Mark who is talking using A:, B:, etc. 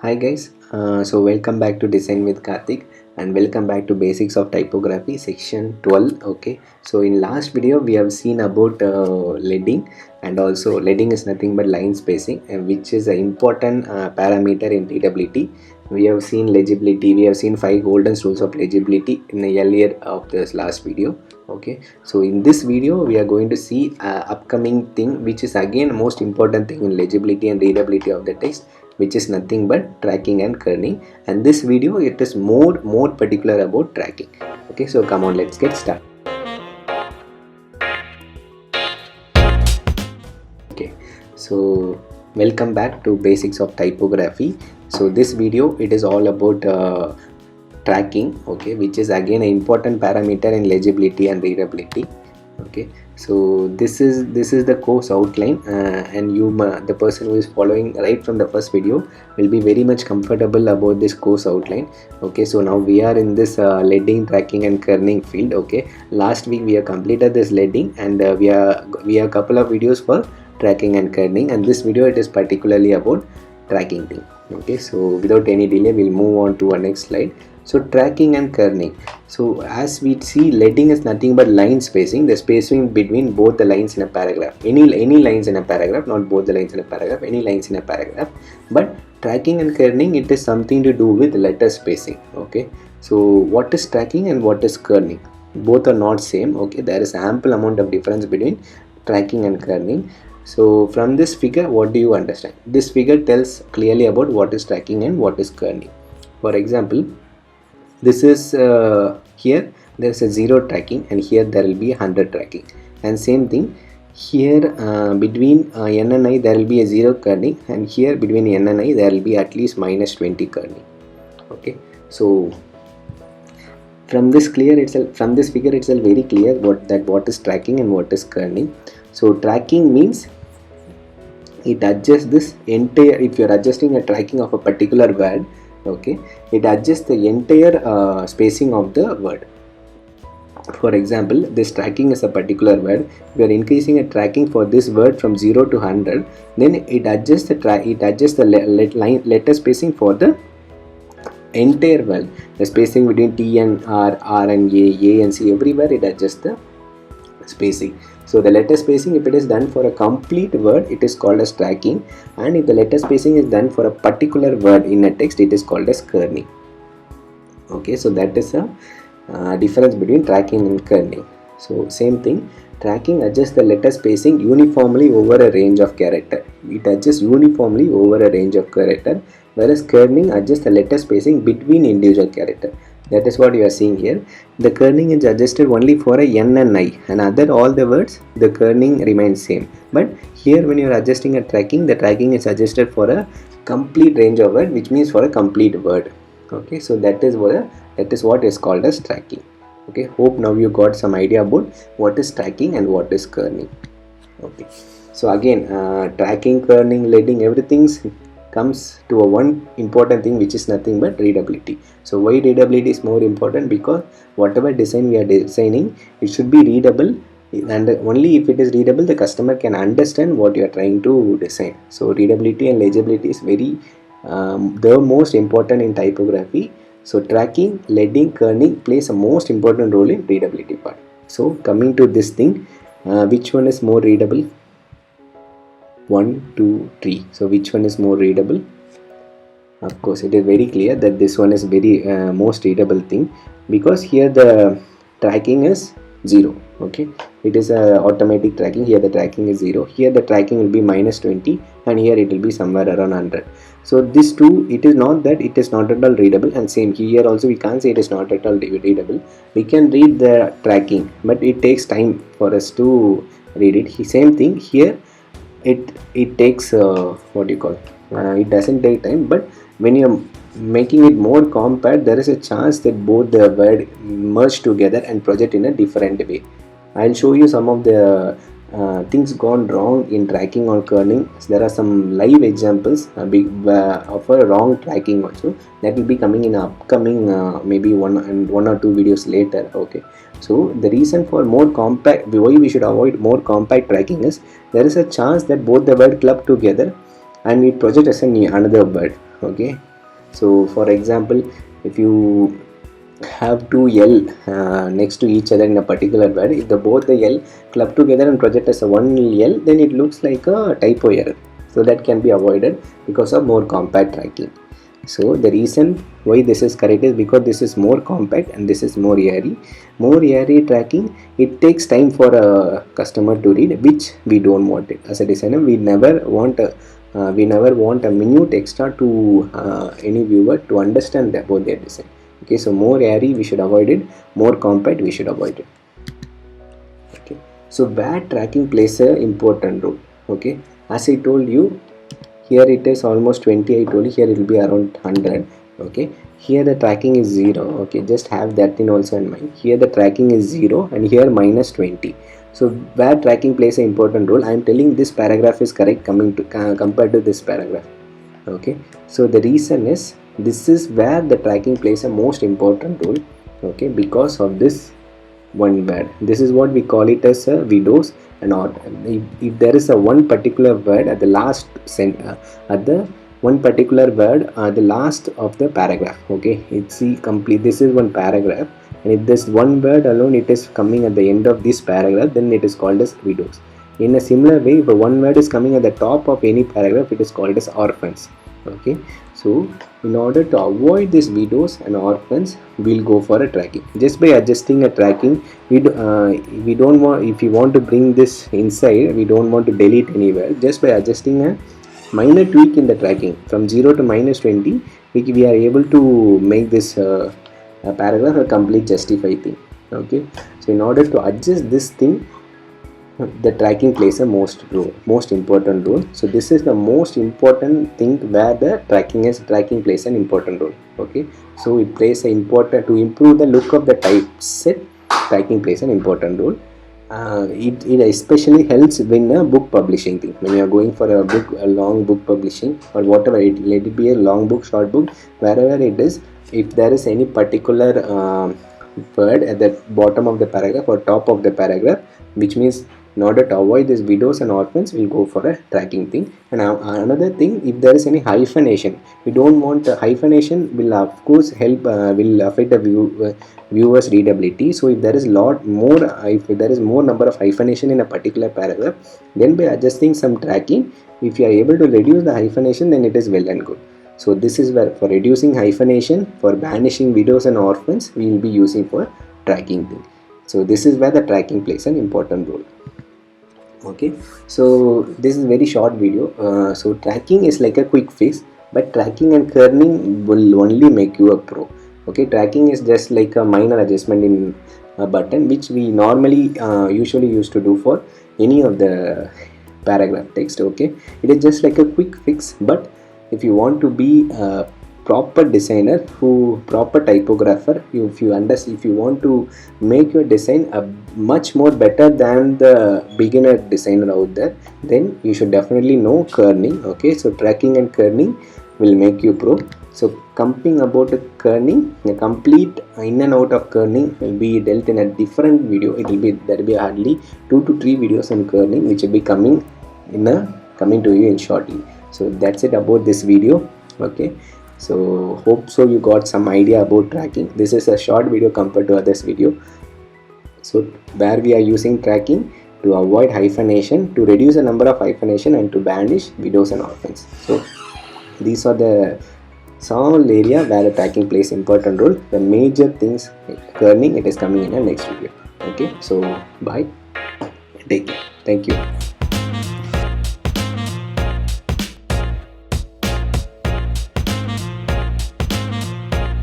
A: Hi guys, so welcome back to Design with Karthik and welcome back to Basics of Typography section 12. Okay, so in last video we have seen about leading, and also leading is nothing but line spacing, which is an important parameter in readability. We have seen legibility, we have seen 5 golden rules of legibility in the earlier of this last video. Okay, so in this video we are going to see upcoming thing, which is again most important thing in legibility and readability of the text, which is nothing but tracking and kerning. And this video it is more particular about tracking. Okay, so come on, let's get started. Okay, so welcome back to Basics of Typography. So this video it is all about tracking, okay, which is again an important parameter in legibility and readability. Okay, so this is the course outline, and the person who is following right from the first video will be very much comfortable about this course outline. Okay, so now we are in this leading, tracking and kerning field. Okay, last week we have completed this leading, and we have a couple of videos for tracking and kerning, and this video it is particularly about tracking thing. Okay, so without any delay we'll move on to our next slide. So tracking and kerning. So as we see, leading is nothing but line spacing, the spacing between both the lines in a paragraph. Any lines in a paragraph, not both the lines in a paragraph, any lines in a paragraph. But tracking and kerning, it is something to do with letter spacing. Okay, so what is tracking and what is kerning? Both are not same. Okay, there is ample amount of difference between tracking and kerning. So from this figure, what do you understand? This figure tells clearly about what is tracking and what is kerning. For example, this is here there is a 0 tracking, and here there will be 100 tracking, and same thing here between n and I there will be a 0 kerning, and here between n and I there will be at least minus 20 kerning. Okay, so from this figure itself very clear what is tracking and what is kerning. So tracking means it adjusts this entire, if you are adjusting a tracking of a particular word, okay, it adjusts the entire spacing of the word. For example, this tracking is a particular word. We are increasing a tracking for this word from 0 to 100, then it adjusts the letter spacing for the entire word. The spacing between T and R and A and C, everywhere it adjusts the spacing. So the letter spacing, if it is done for a complete word, it is called as tracking, and if the letter spacing is done for a particular word in a text, it is called as kerning. Okay, so that is a difference between tracking and kerning. So same thing, tracking adjusts the letter spacing uniformly over a range of character. It adjusts uniformly over a range of character, whereas kerning adjusts the letter spacing between individual character. That is what you are seeing here. The kerning is adjusted only for a n and I, and other all the words the kerning remains same. But here when you are adjusting a tracking, the tracking is adjusted for a complete range of word, which means for a complete word. Okay, so that is what is called as tracking. Okay, hope now you got some idea about what is tracking and what is kerning. Okay, so again tracking, kerning, leading, everything comes to a one important thing, which is nothing but readability. So why readability is more important? Because whatever design we are designing, it should be readable, and only if it is readable the customer can understand what you are trying to design. So readability and legibility is very the most important in typography. So tracking, leading, kerning plays a most important role in readability part. So coming to this thing, which one is more readable? 1, 2, 3. So which one is more readable? Of course, it is very clear that this one is very most readable thing, because here the tracking is 0. Okay, it is a automatic tracking. Here the tracking is 0. Here the tracking will be minus 20, and here it will be somewhere around 100. So this two, it is not that it is not at all readable, and same here also we can't say it is not at all readable. We can read the tracking, but it takes time for us to read it. Same thing here. It takes what do you call, it doesn't take time, but when you're making it more compact, there is a chance that both the word merge together and project in a different way. I'll show you some of the things gone wrong in tracking or kerning. There are some live examples of a wrong tracking also, that will be coming in upcoming maybe one or two videos later. Okay, so the reason for more compact, why we should avoid more compact tracking is, there is a chance that both the word club together and it project as another word. Okay, So for example, if you have two L next to each other in a particular word, if the both the L club together and project as a one L, then it looks like a typo error. So that can be avoided because of more compact tracking. So the reason why this is correct is because this is more compact and this is more airy. More airy tracking, it takes time for a customer to read, which we don't want it. As a designer, we never want a minute extra to any viewer to understand about their design. Okay, so more airy we should avoid it, more compact we should avoid it. Okay, so where tracking plays a important role. Okay, as I told you, here it is almost 20, I told you, here it will be around 100. Okay, here the tracking is 0. Okay, just have that thing also in mind. Here the tracking is 0 and here minus 20. So where tracking plays an important role, I am telling this paragraph is correct coming to compared to this paragraph. Okay, so the reason is this is where the tracking plays a most important role. Okay, because of this one word. This is what we call it as a widows and or. If there is a one particular word at the last at the one particular word the last of the paragraph. Okay, it's complete. This is one paragraph, and if this one word alone it is coming at the end of this paragraph, then it is called as widows. In a similar way, if one word is coming at the top of any paragraph, it is called as orphans. Okay, so in order to avoid these widows and orphans, we'll go for a tracking. Just by adjusting a tracking, we don't want, if you want to bring this inside, we don't want to delete anywhere. Just by adjusting a minor tweak in the tracking from 0 to minus 20, we are able to make this paragraph a complete justified thing. Okay, so in order to adjust this thing, the tracking plays a most important role. So this is the most important thing where the tracking plays an important role. Okay, so it plays an important to improve the look of the typeset. Tracking plays an important role. It especially helps when a book publishing thing, when you are going for a long book publishing or whatever, let it be a long book, short book, wherever it is. If there is any particular word at the bottom of the paragraph or top of the paragraph, which means in order to avoid these widows and orphans, we'll go for a tracking thing. And another thing, if there is any hyphenation, we don't want hyphenation will of course help will affect the viewer's readability. So if there is if there is more number of hyphenation in a particular paragraph, then by adjusting some tracking, if you are able to reduce the hyphenation, then it is well and good. So this is where for reducing hyphenation, for banishing widows and orphans, we will be using for tracking thing. So this is where the tracking plays an important role. Okay, so this is very short video. So tracking is like a quick fix, but tracking and kerning will only make you a pro. Okay, tracking is just like a minor adjustment in a button, which we normally usually used to do for any of the paragraph text. Okay, it is just like a quick fix, but if you want to be a proper designer, proper typographer, if you want to make your design a much more better than the beginner designer out there, then you should definitely know kerning. Okay, so tracking and kerning will make you pro. So coming about kerning, the complete in and out of kerning will be dealt in a different video. There will be hardly 2 to 3 videos on kerning, which will be coming to you in shortly. So that's it about this video. Okay, so hope so you got some idea about tracking. This is a short video compared to others video. So where we are using tracking to avoid hyphenation, to reduce the number of hyphenation, and to banish widows and orphans. So these are the small area where the tracking plays important role. The major things like kerning, it is coming in the next video. Okay, so bye, take care, thank you.